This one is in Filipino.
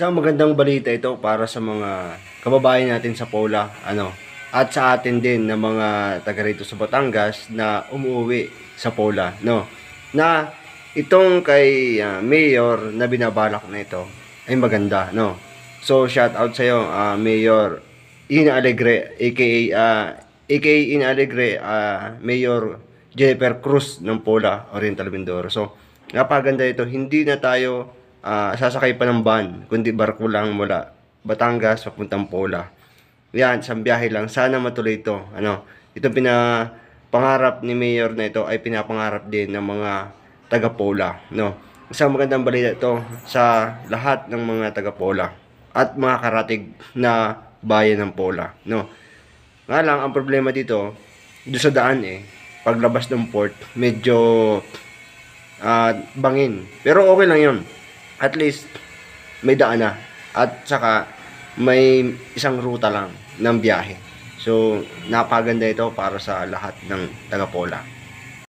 Isang magandang balita ito para sa mga kababayan natin sa Pola, at sa atin din na mga taga rito sa Batangas na umuwi sa Pola, Na itong kay Mayor na binabalak na ito ay maganda, So shout out sa iyo, Mayor Ina Alegre aka Ina Alegre, Mayor Jennifer Cruz ng Pola, Oriental Mindoro. So napaganda ito, hindi na tayo sasakay pa ng van, kundi barko lang mula Batangas papuntang Pola. Yan, isang biyahe lang. Sana matuloy ito. Ito pangarap ni Mayor na ito ay pinapangarap din ng mga taga Pola, Isang magandang balita ito sa lahat ng mga taga Pola at mga karatig na bayan ng Pola, Nga lang, ang problema dito, doon sa daan paglabas ng port, medyo bangin. Pero okay lang yun. At least, may daan na. At saka, may isang ruta lang ng biyahe. So, napaganda ito para sa lahat ng taga Pola.